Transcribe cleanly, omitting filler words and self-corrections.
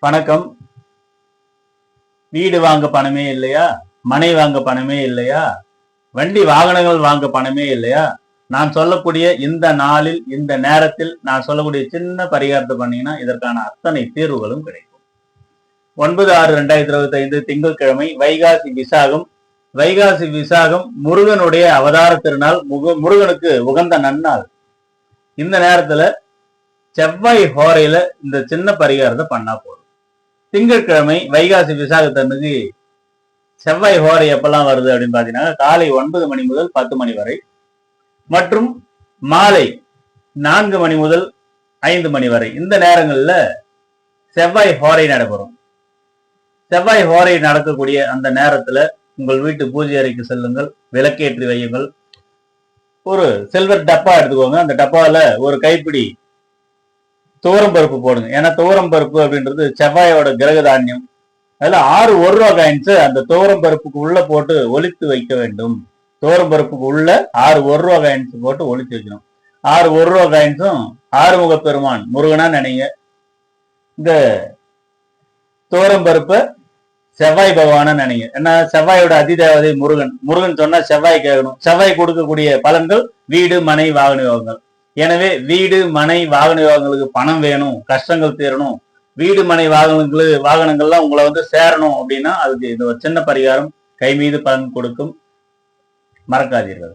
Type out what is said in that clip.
வணக்கம். வீடு வாங்க பணமே இல்லையா? மனை வாங்க பணமே இல்லையா? வண்டி வாகனங்கள் வாங்க பணமே இல்லையா? நான் சொல்லக்கூடிய இந்த நாளில் இந்த நேரத்தில் நான் சொல்லக்கூடிய சின்ன பரிகாரத்தை பண்ணீங்கன்னா இதற்கான அத்தனை தீர்வுகளும் கிடைக்கும். 9/6/2025 திங்கட்கிழமை வைகாசி விசாகம். வைகாசி விசாகம் முருகனுடைய அவதார திருநாள். முருகனுக்கு உகந்த நன்னாள். இந்த நேரத்துல செவ்வாய் ஹோரையில இந்த சின்ன பரிகாரத்தை பண்ணா போதும். திங்கட்கிழமை வைகாசி விசாகத்தன்னைக்கு செவ்வாய் ஹோரை எப்பெல்லாம் வருது அப்படின்னு பாத்தீங்கன்னா காலை 9 மணி முதல் 10 மணி வரை மற்றும் மாலை 4 மணி முதல் 5 மணி வரை இந்த நேரங்கள்ல செவ்வாய் ஹோரை நடைபெறும். செவ்வாய் ஹோரை நடக்கக்கூடிய அந்த நேரத்துல உங்கள் வீட்டு பூஜை அறைக்கு செல்லுங்கள், விளக்கேற்றி வையுங்கள். ஒரு சில்வர் டப்பா எடுத்துக்கோங்க. அந்த டப்பாவில ஒரு கைப்பிடி துவரம் பருப்பு போடுங்க. ஏன்னா துவரம் பருப்பு அப்படின்றது செவ்வாயோட கிரக தானியம். அதுல 6 1 ரூபா காயின்ஸ் அந்த துவரம் பருப்புக்கு உள்ள போட்டு ஒளித்து வைக்க வேண்டும். துவரம் பருப்புக்கு உள்ள 6 1 ரூபா காயின்ஸ் போட்டு ஒளித்து வைக்கணும். 6 1 ரூபா காயின்ஸும் ஆறுமுக பெருமான் முருகனா நினைங்க. இந்த துவரம் பருப்பை செவ்வாய் பகவானா நினைங்க. ஏன்னா செவ்வாயோட அதிதேவதை முருகன். முருகன் சொன்னா செவ்வாய் கேட்கணும். செவ்வாய் கொடுக்கக்கூடிய பலன்கள் வீடு, மனை, வாகன யோகங்கள். எனவே வீடு, மனை, வாகன யோகங்களுக்கு பணம் வேணும், கஷ்டங்கள் தீரணும், வீடு, மனை, வாகனங்கள்லாம் உங்களை சேரணும் அப்படின்னா அதுக்கு இது ஒரு சின்ன பரிகாரம் கை மீது பலன் கொடுக்கும். மறக்காதீர்கள்.